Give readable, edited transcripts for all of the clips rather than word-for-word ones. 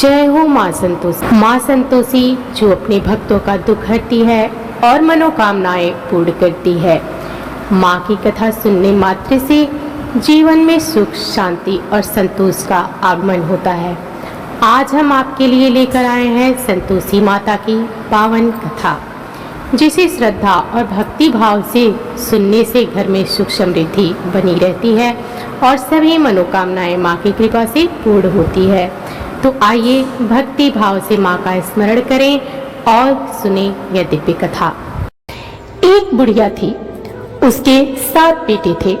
जय हो माँ संतोषी। माँ संतोषी जो अपने भक्तों का दुख हरती है और मनोकामनाएं पूर्ण करती है। माँ की कथा सुनने मात्र से जीवन में सुख, शांति और संतोष का आगमन होता है। आज हम आपके लिए लेकर आए हैं संतोषी माता की पावन कथा, जिसे श्रद्धा और भक्ति भाव से सुनने से घर में सुख समृद्धि बनी रहती है और सभी मनोकामनाएं माँ की कृपा से पूर्ण होती है। तो आइए भक्ति भाव से माँ का स्मरण करें और सुने यह दिव्य कथा। एक बुढ़िया थी, उसके 7 बेटे थे,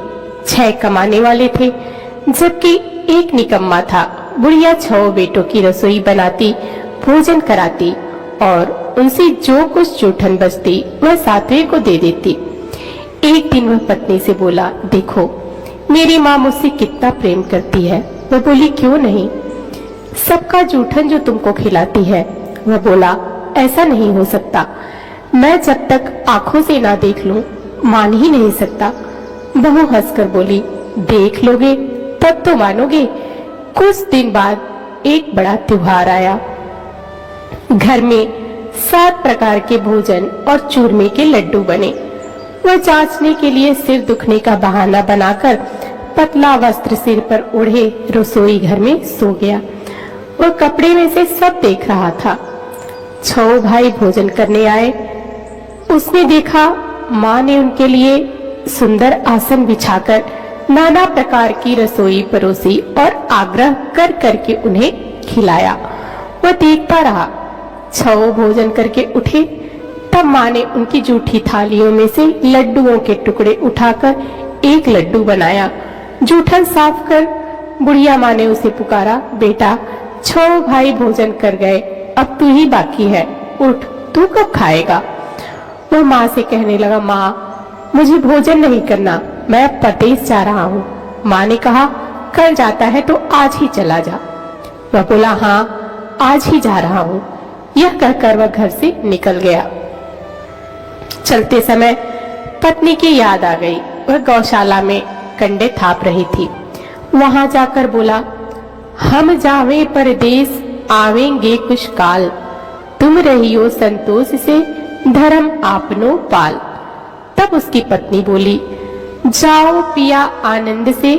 6 कमाने वाले थे, जबकि एक निकम्मा था। बुढ़िया 6 बेटों की रसोई बनाती, भोजन कराती और उनसे जो कुछ जूठन बचती वह 7वें को दे देती। एक दिन वह पत्नी से बोला, देखो मेरी माँ मुझसे कितना प्रेम करती है। वह बोली, क्यों नहीं, सबका जूठन जो तुमको खिलाती है। वह बोला, ऐसा नहीं हो सकता, मैं जब तक आंखों से ना देख लूं मान ही नहीं सकता। बहू हंसकर बोली, देख लोगे तब तो मानोगे। कुछ दिन बाद एक बड़ा त्योहार आया। घर में 7 प्रकार के भोजन और चूरमे के लड्डू बने। वह जांचने के लिए सिर दुखने का बहाना बनाकर पतला वस्त्र सिर पर ओढ़े रसोई घर में सो गया। वह कपड़े में से सब देख रहा था। 6 भाई भोजन करने आए। उसने देखा माँ ने उनके लिए सुंदर आसन बिछाकर नाना प्रकार की रसोई परोसी और आग्रह कर करके उन्हें खिलाया। वह देखता रहा। 6 भोजन करके उठे, तब माँ ने उनकी जूठी थालियों में से लड्डुओं के टुकड़े उठाकर एक लड्डू बनाया। जूठन साफ कर बुढ़िया माँ ने उसे पुकारा, बेटा 6 भाई भोजन कर गए, अब तू ही बाकी है, उठ, तू कब खाएगा। वह माँ से कहने लगा, माँ मुझे भोजन नहीं करना, मैं अब परदेश जा रहा हूँ। माँ ने कहा, कल जाता है तो आज ही चला जा। वह बोला, हाँ आज ही जा रहा हूँ। यह कहकर वह घर से निकल गया। चलते समय पत्नी की याद आ गई। वह गौशाला में कंडे थाप रही थी। वहां जाकर बोला, हम जावे परदेश आवेंगे कुछ काल, तुम रहियो संतोष से धर्म आपनो पाल। तब उसकी पत्नी बोली, जाओ पिया आनंद से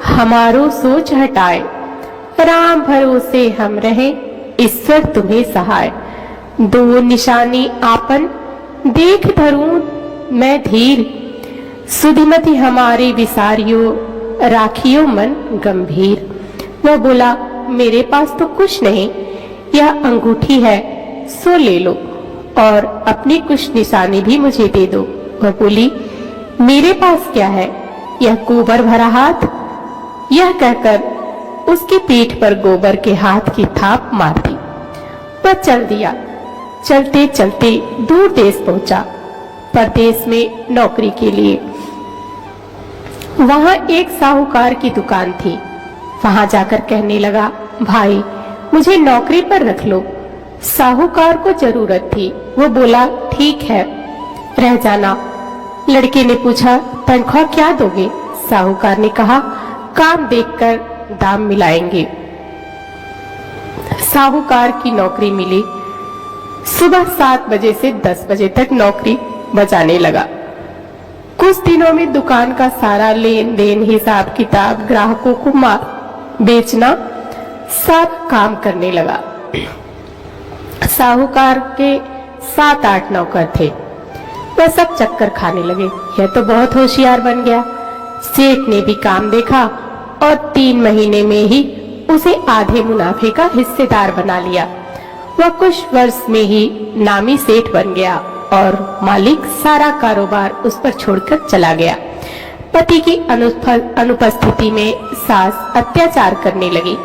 हमारो सोच हटाए, राम भरोसे हम रहे ईश्वर तुम्हें सहाय। 2 निशानी आपन देख धरूं मैं धीर, सुधिमति हमारे विसारियो राखियो मन गंभीर। वह बोला, मेरे पास तो कुछ नहीं, यह अंगूठी है सो ले लो और अपनी कुछ निशानी भी मुझे दे दो। वह बोली, मेरे पास क्या है, यह गोबर भरा हाथ। यह कहकर उसकी पीठ पर गोबर के हाथ की थाप मार दी। वह चल दिया। चलते चलते दूर देश पहुंचा, परदेश में नौकरी के लिए। वहां एक साहूकार की दुकान थी। वहां जाकर कहने लगा, भाई मुझे नौकरी पर रख लो। साहूकार को जरूरत थी। वो बोला, ठीक है रह जाना। लड़के ने पूछा, तनख्वाह क्या दोगे। साहूकार ने कहा, काम देखकर दाम मिलाएंगे। साहूकार की नौकरी मिली। सुबह 7 बजे से 10 बजे तक नौकरी बजाने लगा। कुछ दिनों में दुकान का सारा लेन देन, हिसाब किताब, ग्राहकों को बेचना सब काम करने लगा। साहूकार के 7-8 नौकर थे। वह सब चक्कर खाने लगे। यह तो बहुत होशियार बन गया। सेठ ने भी काम देखा और 3 महीने में ही उसे आधे मुनाफे का हिस्सेदार बना लिया। वह कुछ वर्ष में ही नामी सेठ बन गया और मालिक सारा कारोबार उस पर छोड़कर चला गया। पति की अनुपस्थिति में सास अत्याचार करने लगी।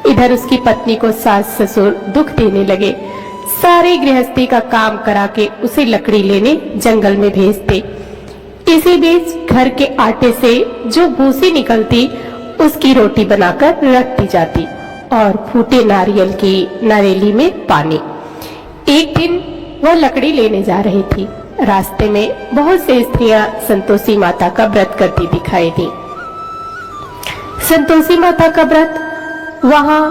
इधर उसकी पत्नी को सास ससुर दुख देने लगे। सारे गृहस्थी का काम करा के उसे लकड़ी लेने जंगल में भेजते। इसी बीच घर के आटे से जो भूसी निकलती उसकी रोटी बनाकर रख दी जाती और फूटे नारियल की नारेली में पानी। एक दिन वह लकड़ी लेने जा रही थी। रास्ते में बहुत से स्त्रियां संतोषी माता का व्रत करती दिखाई दी। संतोषी माता का व्रत वहां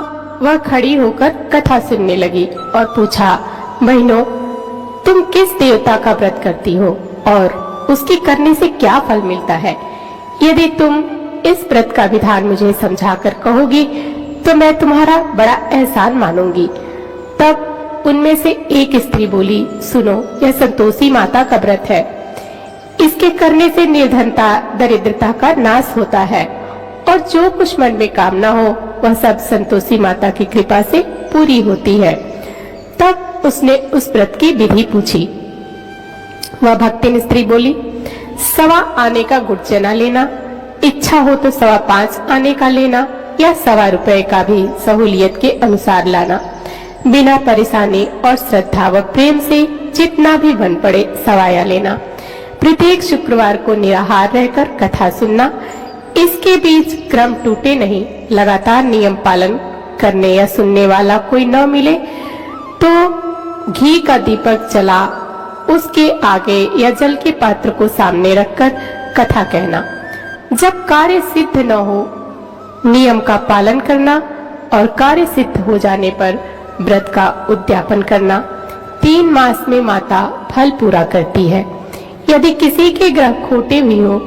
वह खड़ी होकर कथा सुनने लगी और पूछा, बहनों, तुम किस देवता का व्रत करती हो और उसके करने से क्या फल मिलता है? यदि तुम इस व्रत का विधान मुझे समझाकर कहोगी तो मैं तुम्हारा बड़ा एहसान मानूंगी। तब उनमें से एक स्त्री बोली, सुनो, यह संतोषी माता का व्रत है। इसके करने से निर्धनता, दरिद्रता का नाश होता है और जो कुछ मन में कामना हो वह सब संतोषी माता की कृपा से पूरी होती है। तब उसने उस व्रत की विधि पूछी। वह भक्तिन स्त्री बोली, 1.25 आने का गुड़ चना लेना, इच्छा हो तो 5.25 आने का लेना या 1.25 रुपए का भी सहूलियत के अनुसार लाना। बिना परेशानी और श्रद्धा व प्रेम से जितना भी बन पड़े सवाया लेना। प्रत्येक शुक्रवार को निराहार रहकर कथा सुनना। इसके बीच क्रम टूटे नहीं। लगातार नियम पालन करने या सुनने वाला कोई न मिले तो घी का दीपक जला उसके आगे या जल के पात्र को सामने रखकर कथा कहना। जब कार्य सिद्ध न हो, नियम का पालन करना और कार्य सिद्ध हो जाने पर व्रत का उद्यापन करना। 3 मास में माता फल पूरा करती है। यदि किसी के ग्रह खोटे भी हो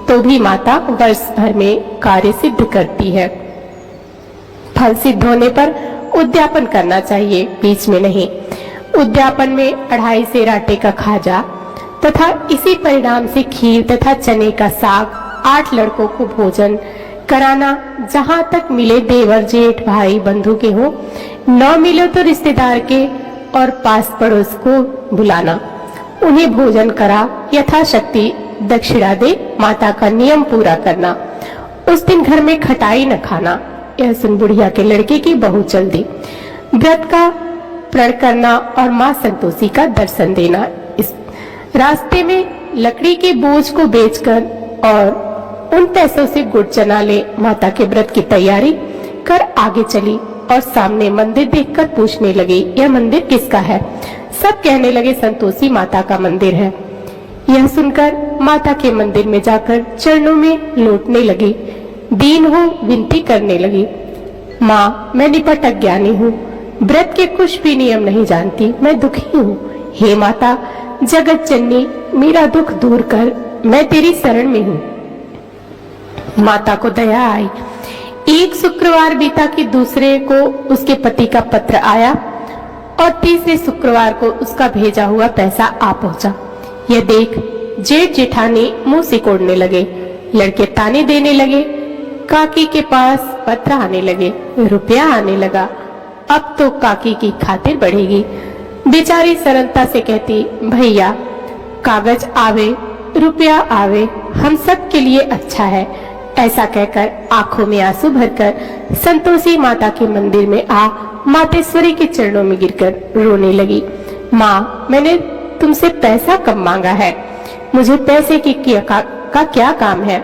तो भी माता वर्ष भर में कार्य सिद्ध करती है। फल सिद्ध होने पर उद्यापन करना चाहिए, बीच में नहीं। उद्यापन में 2.5 सेर आटे का खाजा तथा इसी परिणाम से खीर तथा चने का साग 8 लड़कों को भोजन कराना। जहाँ तक मिले देवर जेठ भाई बंधु के हो, न मिले तो रिश्तेदार के और पास पड़ोस को बुलाना। उन्हें भोजन करा, यथाशक्ति दक्षिणा दे, माता का नियम पूरा करना। उस दिन घर में खटाई न खाना। यह सुन बुढ़िया के लड़के की बहू चल दी। व्रत का प्रण करना और माँ संतोषी का दर्शन देना। इस रास्ते में लकड़ी के बोझ को बेचकर और उन पैसों से गुड़ चना ले माता के व्रत की तैयारी कर आगे चली और सामने मंदिर देखकर पूछने लगी, यह मंदिर किसका है? सब कहने लगे, संतोषी माता का मंदिर है। यह सुनकर माता के मंदिर में जाकर चरणों में लौटने लगी। दीन हो विनती करने लगी, माँ, मैं निपट अज्ञानी हूँ, व्रत के कुछ भी नियम नहीं जानती, मैं दुखी हूँ। हे माता जगत जननी, मेरा दुख दूर कर, मैं तेरी शरण में हूँ। माता को दया आई। एक शुक्रवार बीता कि दूसरे को उसके पति का पत्र आया और तीसरे शुक्रवार को उसका भेजा हुआ पैसा आ पहुंचा। यह देख जेठ जेठानी मुंह सिकोड़ने लगे। लड़के ताने देने लगे। काकी के पास पत्र आने लगे, रुपया आने लगा। अब तो काकी की खातिर बढ़ेगी। बेचारी सरलता से कहती, भैया कागज आवे रुपया आवे, हम सब के लिए अच्छा है। ऐसा कहकर आंखों में आंसू भरकर संतोषी माता के मंदिर में आ मातेश्वरी के चरणों में गिरकर रोने लगी। माँ, मैंने तुमसे पैसा कम मांगा है, मुझे पैसे की का क्या काम है?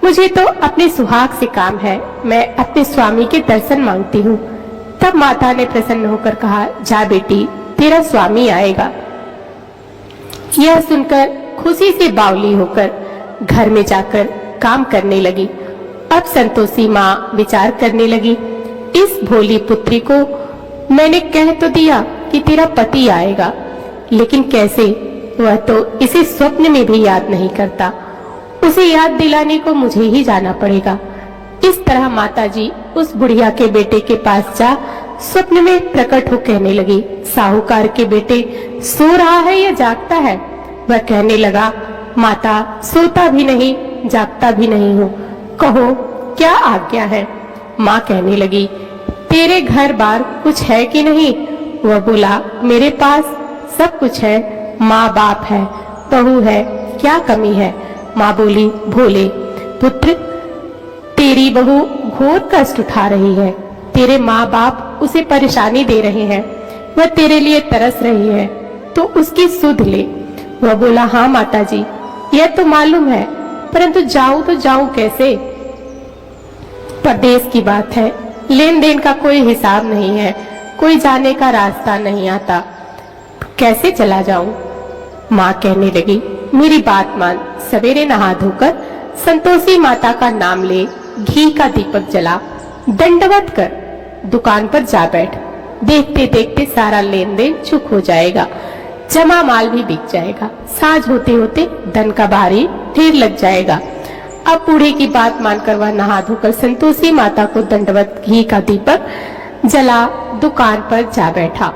मुझे तो अपने सुहाग से काम है, मैं अपने स्वामी के दर्शन मांगती हूँ। तब माता ने प्रसन्न होकर कहा, जा बेटी, तेरा स्वामी आएगा। यह सुनकर खुशी से बावली होकर घर में जाकर काम करने लगी। अब संतोषी माँ विचार करने लगी, इस भोली पुत्री को मैंने कह तो दिया कि तेरा पति आएगा, लेकिन कैसे? वह तो इसे स्वप्न में भी याद नहीं करता। उसे याद दिलाने को मुझे ही जाना पड़ेगा। इस तरह माताजी उस बुढ़िया के बेटे के पास जा स्वप्न में प्रकट हो कहने लगी, साहूकार के बेटे सो रहा है या जागता है? वह कहने लगा, माता, सोता भी नहीं जागता भी नहीं हूँ, कहो क्या आज्ञा है? माँ कहने लगी, तेरे घर बार कुछ है कि नहीं? वह बोला, मेरे पास सब कुछ है, माँ बाप है, बहू है, क्या कमी है? माँ बोली, भोले पुत्र, तेरी बहू घोर कष्ट उठा रही है, तेरे माँ बाप उसे परेशानी दे रहे हैं, वह तेरे लिए तरस रही है, तो उसकी सुध ले। वह बोला, हाँ माताजी, यह तो मालूम है, परंतु जाऊं तो जाऊं कैसे? परदेश की बात है, लेन देन का कोई हिसाब नहीं है, कोई जाने का रास्ता नहीं आता, कैसे चला जाऊं? माँ कहने लगी, मेरी बात मान, सवेरे नहा धोकर संतोषी माता का नाम ले, घी का दीपक जला, दंडवत कर, दुकान पर जा बैठ। देखते देखते सारा लेन देन चुक हो जाएगा, जमा माल भी बिक जाएगा। साँझ होते होते धन का भारी ढेर लग जाएगा। अब बूढ़े की बात मानकर वह नहा धोकर संतोषी माता को दंडवत घी का दीपक जला दुकान पर जा बैठा।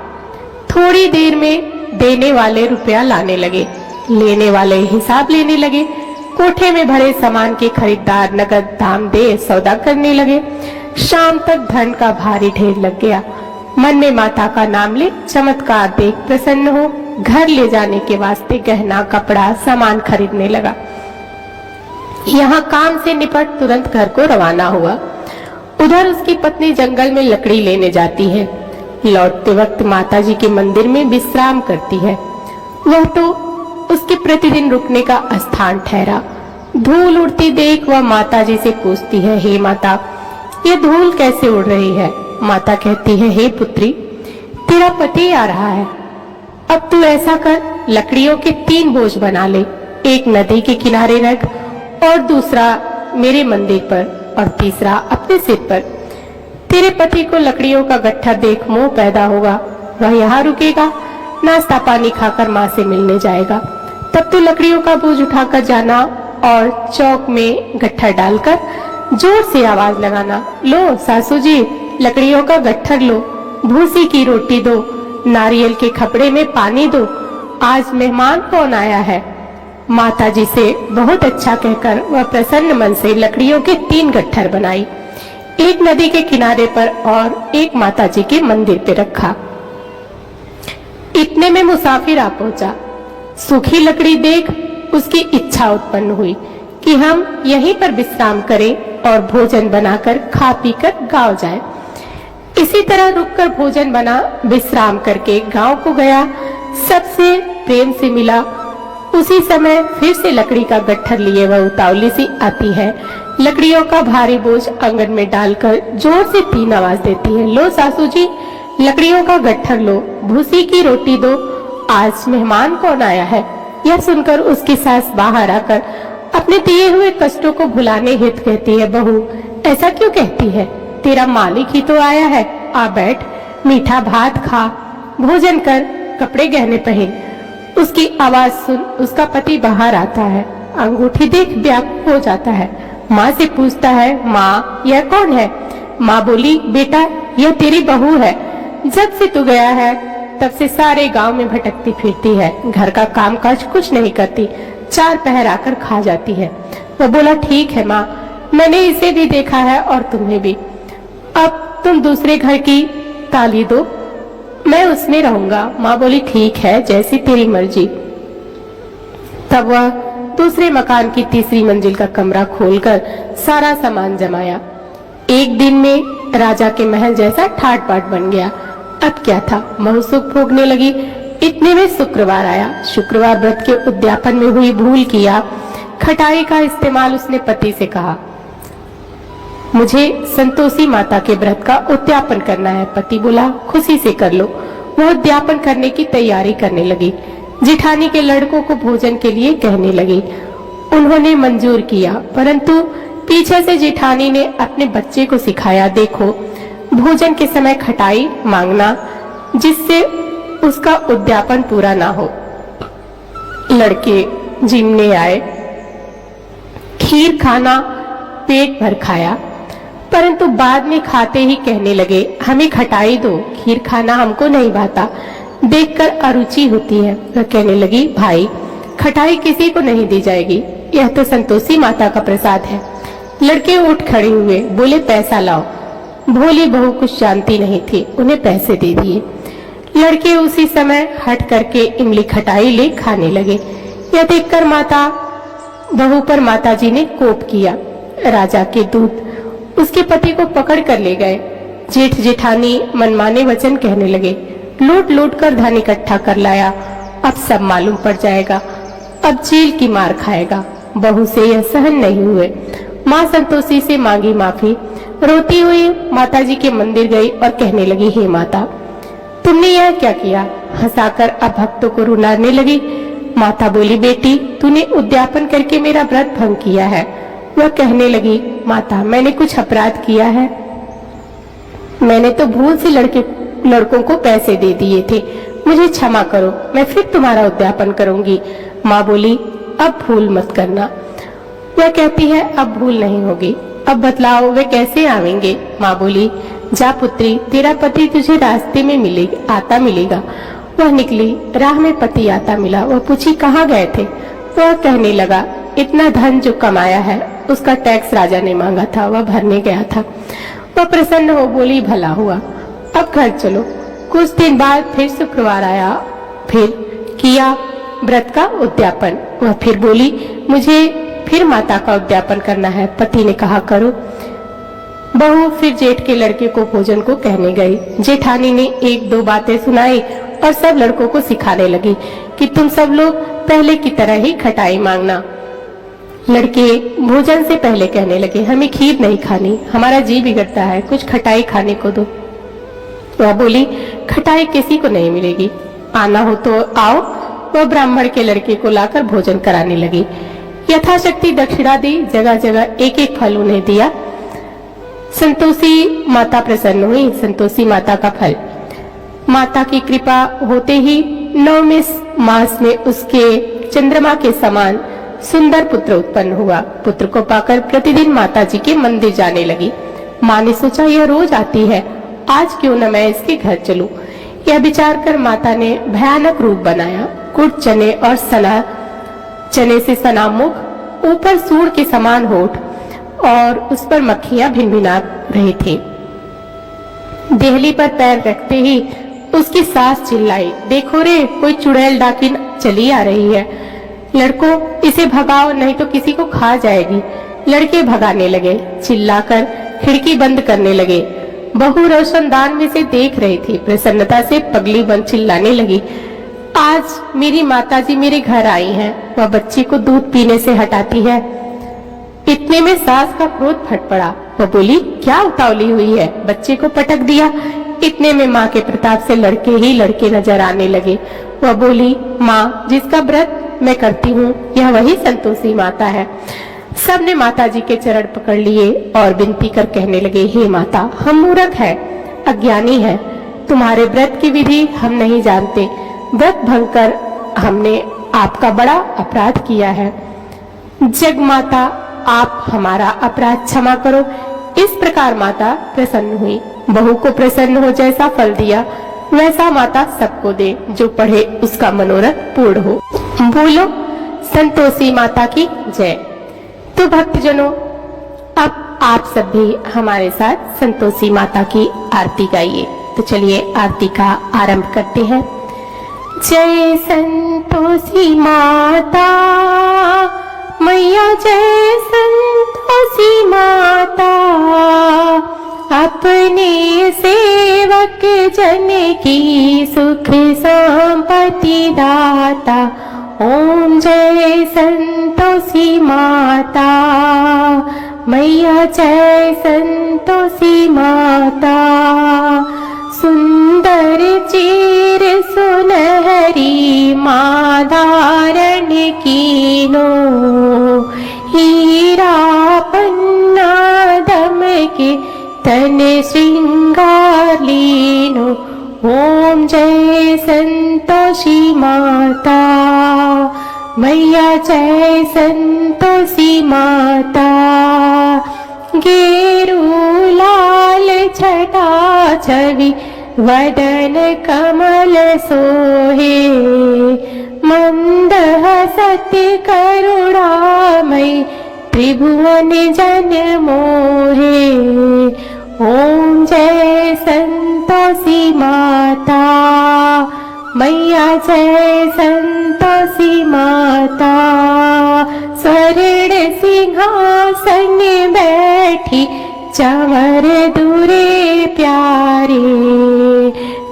थोड़ी देर में देने वाले रुपया लाने लगे, लेने वाले हिसाब लेने लगे। कोठे में भरे सामान के खरीदार नगद दाम दे सौदा करने लगे। शाम तक धन का भारी ढेर लग गया। मन में माता का नाम ले चमत्कार देख प्रसन्न हो घर ले जाने के वास्ते गहना कपड़ा सामान खरीदने लगा। यहाँ काम से निपट तुरंत घर को रवाना हुआ। उधर उसकी पत्नी जंगल में लकड़ी लेने जाती है। लौटते वक्त माताजी के मंदिर में विश्राम करती है। वह तो उसके प्रतिदिन रुकने का स्थान ठहरा। धूल उड़ती देख वह माताजी से पूछती है, हे माता, ये धूल कैसे उड़ रही है? माता कहती है, हे पुत्री, तेरा पति आ रहा है। अब तू ऐसा कर, लकड़ियों के 3 बोझ बना ले। एक नदी के किनारे रख और दूसरा मेरे मंदिर पर और तीसरा अपने सिर पर। तेरे पति को लकड़ियों का गट्ठर देख मोह पैदा होगा। वह यहाँ रुकेगा, नाश्ता पानी खाकर माँ से मिलने जाएगा। तब तू लकड़ियों का बोझ उठाकर जाना और चौक में गट्ठर डालकर जोर से आवाज लगाना, लो सासू जी, लकड़ियों का गट्ठर लो, भूसी की रोटी दो, नारियल के खपड़े में पानी दो, आज मेहमान कौन आया है। माताजी से बहुत अच्छा कहकर वह प्रसन्न मन से लकड़ियों के 3 गट्ठर बनाई। एक नदी के किनारे पर और एक माताजी के मंदिर पे रखा। इतने में मुसाफिर आ पहुंचा। सूखी लकड़ी देख उसकी इच्छा उत्पन्न हुई कि हम यहीं पर विश्राम करें और भोजन बनाकर खा पीकर गांव जाएं। इसी तरह रुककर भोजन बना, विश्राम करके गांव को गया। सबसे प्रेम से मिला। उसी समय फिर से लकड़ी का गट्ठर लिए वह उतावली सी आती है। लकड़ियों का भारी बोझ आंगन में डालकर जोर से 3 आवाज देती है, लो सासू जी, लकड़ियों का गट्ठर लो, भूसी की रोटी दो, आज मेहमान कौन आया है। यह सुनकर उसकी सास बाहर आकर अपने दिए हुए कष्टों को भुलाने हेतु कहती है, बहू ऐसा क्यों कहती है, तेरा मालिक ही तो आया है। आ बैठ, मीठा भात खा, भोजन कर, कपड़े गहने पहन। उसकी आवाज सुन उसका पति बाहर आता है। अंगूठी देख व्याकुल हो जाता है। माँ से पूछता है, माँ यह कौन है। माँ बोली, बेटा यह तेरी बहू है। जब से तू गया है तब से सारे गांव में भटकती फिरती है, घर का काम काज कुछ नहीं करती, 4 पहर आकर खा जाती है। वो बोला, ठीक है माँ, मैंने इसे भी देखा है और तुम्हें भी। अब तुम दूसरे घर की ताली दो, मैं उसमें रहूंगा। माँ बोली, ठीक है, जैसी तेरी मर्जी। तब वह दूसरे मकान की 3री मंजिल का कमरा खोलकर सारा सामान जमाया। एक दिन में राजा के महल जैसा ठाट बाट बन गया। अब क्या था, महसुख भोगने लगी। इतने में शुक्रवार आया। शुक्रवार व्रत के उद्यापन में हुई भूल किया। खटाई का इस्तेमाल उसने पति से कहा, मुझे संतोषी माता के व्रत का उद्यापन करना है। पति बोला, खुशी से कर लो। वह उद्यापन करने की तैयारी करने लगी। जिठानी के लड़कों को भोजन के लिए कहने लगी। उन्होंने मंजूर किया, परंतु पीछे से जिठानी ने अपने बच्चे को सिखाया, देखो भोजन के समय खटाई मांगना, जिससे उसका उद्यापन पूरा ना हो। लड़के जिमने आए, खीर खाना पेट भर खाया, परंतु बाद में खाते ही कहने लगे, हमें खटाई दो, खीर खाना हमको नहीं भाता, देखकर अरुचि होती है। वह कहने लगी, भाई खटाई किसी को नहीं दी जाएगी, यह तो संतोषी माता का प्रसाद है। लड़के उठ खड़े हुए, बोले, पैसा लाओ। भोली बहू कुछ जानती नहीं थी, उन्हें पैसे दे दिए। लड़के उसी समय हट करके इमली खटाई ले खाने लगे। यह देखकर बहू पर माताजी ने कोप किया। राजा के दूत उसके पति को पकड़ कर ले गए। जेठ जेठानी मनमाने वचन कहने लगे, लूट लूट कर धन इकट्ठा कर लाया, अब सब मालूम पड़ जाएगा, अब जेल की मार खाएगा। बहू से यह सहन नहीं हुए। माँ संतोषी से मांगी माफी। रोती हुई माताजी के मंदिर गई और कहने लगी, हे माता, तुमने यह क्या किया। हंसाकर अब भक्तों को रुलाने लगी। माता बोली, बेटी तूने उद्यापन करके मेरा व्रत भंग किया है। वह कहने लगी, माता मैंने कुछ अपराध किया है। मैंने तो भूल से लड़कों को पैसे दे दिए थे, मुझे क्षमा करो, मैं फिर तुम्हारा उद्यापन करूंगी। माँ बोली, अब भूल मत करना। वह कहती है, अब भूल नहीं होगी। अब बतलाओ वे कैसे आवेंगे? माँ बोली, जा पुत्री, तेरा पति तुझे रास्ते में आता मिलेगा। वह निकली, राह में पति आता मिला। वह पूछी, कहाँ गए थे? वह कहने लगा, इतना धन जो कमाया है उसका टैक्स राजा ने मांगा था, वह भरने गया था। वह प्रसन्न हो बोली, भला हुआ, अब घर चलो। कुछ दिन बाद फिर शुक्रवार आया, फिर किया व्रत का उद्यापन। वह फिर बोली, मुझे फिर माता का उद्यापन करना है। पति ने कहा, करो। बहू फिर जेठ के लड़के को भोजन को कहने गई। जेठानी ने एक दो बातें सुनाई और सब लड़कों को सिखाने लगी कि तुम सब लोग पहले की तरह ही खटाई मांगना। लड़के भोजन से पहले कहने लगे, हमें खीर नहीं खानी, हमारा जी बिगड़ता है, कुछ खटाई खाने को दो। वह बोली, खटाई किसी को नहीं मिलेगी, आना हो तो आओ। वह ब्राह्मण के लड़के को लाकर भोजन कराने लगी। यथाशक्ति दक्षिणा दी, जगह जगह एक एक फल उन्हें दिया। संतोषी माता प्रसन्न हुई। संतोषी माता का फल, माता की कृपा होते ही 9वें मास में उसके चंद्रमा के समान सुंदर पुत्र उत्पन्न हुआ। पुत्र को पाकर प्रतिदिन माता जी के मंदिर जाने लगी। माँ ने सोचा, यह रोज आती है, आज क्यों न मैं इसके घर चलूं। यह विचार कर माता ने भयानक रूप बनाया। कुट चने और चने से सना मुख, ऊपर सूर के समान होठ और उस पर मक्खियां भिनभिना रही थी। देहली पर पैर रखते ही उसकी सास चिल्लाई, देखो रे, कोई चुड़ैल डाकिन चली आ रही है, लड़कों इसे भगाओ नहीं तो किसी को खा जाएगी। लड़के भगाने लगे, चिल्लाकर खिड़की बंद करने लगे। बहू रोशनदान में से देख रही थी, प्रसन्नता से पगली बन चिल्लाने लगी, आज मेरी माताजी मेरे घर आई हैं। वह बच्ची को दूध पीने से हटाती है। इतने में सास का क्रोध फट पड़ा। वह बोली, क्या उतावली हुई है? बच्चे को पटक दिया। इतने में माँ के प्रताप से लड़के ही लड़के नजर आने लगे। वह बोली, माँ, जिसका व्रत मैं करती हूँ यह वही संतोषी माता है। सबने माता जी के चरण पकड़ लिए और विनती कर कहने लगे, हे माता, हम मूर्ख हैं, अज्ञानी हैं, तुम्हारे व्रत की विधि हम नहीं जानते। व्रत भंग कर हमने आपका बड़ा अपराध किया है। जग माता, आप हमारा अपराध क्षमा करो। इस प्रकार माता प्रसन्न हुई। बहू को प्रसन्न हो जैसा फल दिया वैसा माता सबको दे, जो पढ़े उसका मनोरथ पूर्ण हो। बोलो संतोषी माता की जय। तो भक्तजनों, अब आप सब भी हमारे साथ संतोषी माता की आरती गाइए। तो चलिए आरती का आरंभ करते हैं। जय संतोषी माता मैया, जय संतोषी माता, अपने सेवक जन की सुख संपत्ति दाता। ओम जय संतोषी माता मैया, जय संतोषी माता। सुंदर चीर सुनहरी माँ धारण कीनो, हीरा पन्ना दमके तन श्रृंगार लीनो। ओम जय संतोषी माता मैया, जय संतोषी माता। गेरू लाल छटा छवि वदन कमल सोहे, मंद हसत करुणामय त्रिभुवन जन मोहे। ओम जय संतोषी माता मैया, जय संतोषी माता। स्वर्ण सिंहासन बैठी चंवर दूरे प्यारे,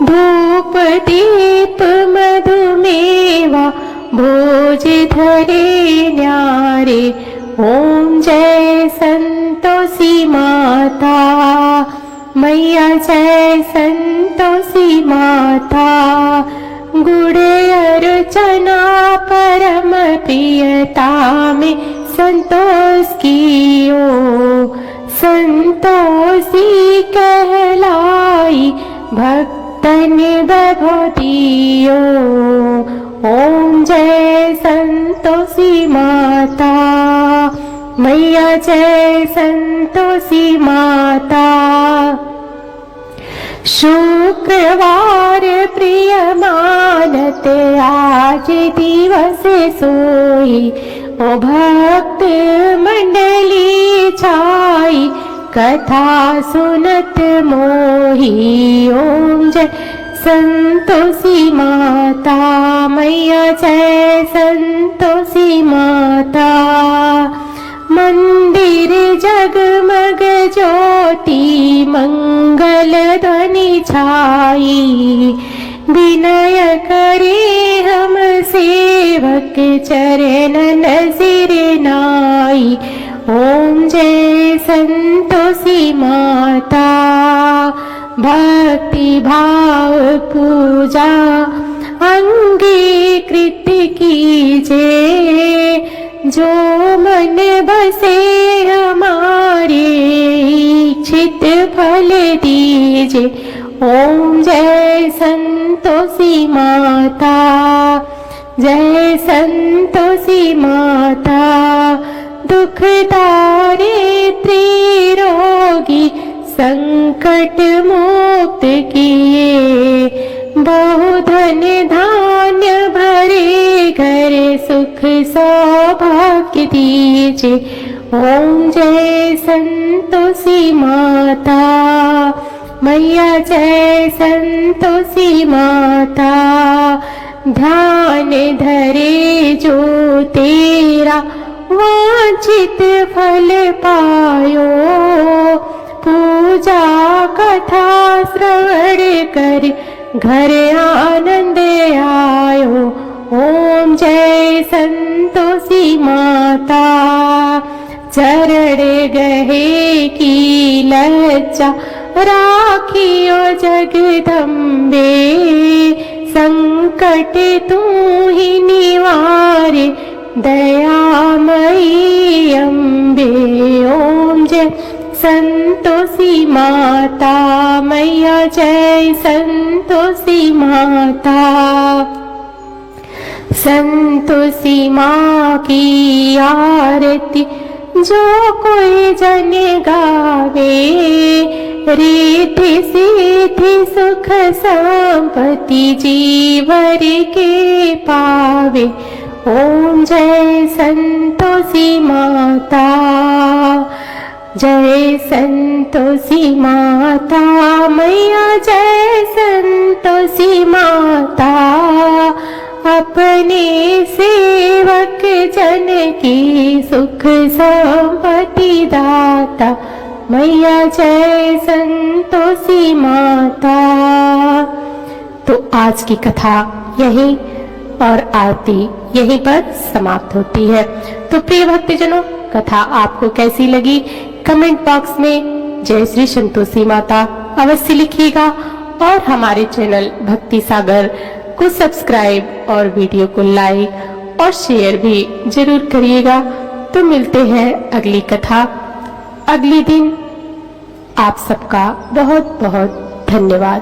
धूप दीप मधुमेवा भोज धरे न्यारे। ओम जय संतोषी माता मैया, जय संतोषी माता। गुड़ अर्चना परम प्रियता में संतोष कियो, संतोषी कहला छाई भक्तन वैभव दियो। ओम जय संतोषी माता मैया, जय संतोषी माता। शुक्रवार प्रिय मानत आज दिवस सोई, ओ भक्त मंडली छाई कथा सुनत मोही। ओम जय संतोषी माता मैया, जय संतोषी माता। मंदिर जगमग ज्योति मंगल ध्वनि छाई, विनय करे हम सेवक चरणन सिर नाई। ओम जय संतोषी माता। भक्ति भाव पूजा अंगीकृत कीजे, जो मन बसे हमारे इच्छित फल दीजे। ओम जय संतोषी माता, जय संतोषी माता। दुख दारिद्र्य रोगी संकट मुक्त किए, बहुधन धान्य भरे घर सुख सौभाग्य दीजे। ओम जय संतोषी माता मैया, जय संतोषी माता। ध्यान धरे जो तेरा वांछित फल पायो, पूजा कथा श्रवण कर घर आनंद आयो। ओम जय संतोषी माता। चरण गहे की लज्जा राखियो जगदम्बे, संकट तू ही निवारे दयामयी अम्बे। ओम जय संतोषी माता मैया, जय संतोषी माता। संतोषी माँ की आरती जो कोई जन गावे, रिद्धि सिद्धि सुख संपत्ति जीवर के पावे। ओम जय संतोषी माता, जय संतोषी माता मैया, जय संतोषी माता। अपने सेवक जन की सुख संपत्ति दाता मैया, जय संतोषी माता। तो आज की कथा यही और आरती यहीं पर समाप्त होती है। तो प्रिय भक्तजनों, कथा आपको कैसी लगी कमेंट बॉक्स में जय श्री संतोषी माता अवश्य लिखिएगा और हमारे चैनल भक्ति सागर को सब्सक्राइब और वीडियो को लाइक और शेयर भी जरूर करिएगा। तो मिलते हैं अगली कथा अगले दिन। आप सबका बहुत बहुत धन्यवाद।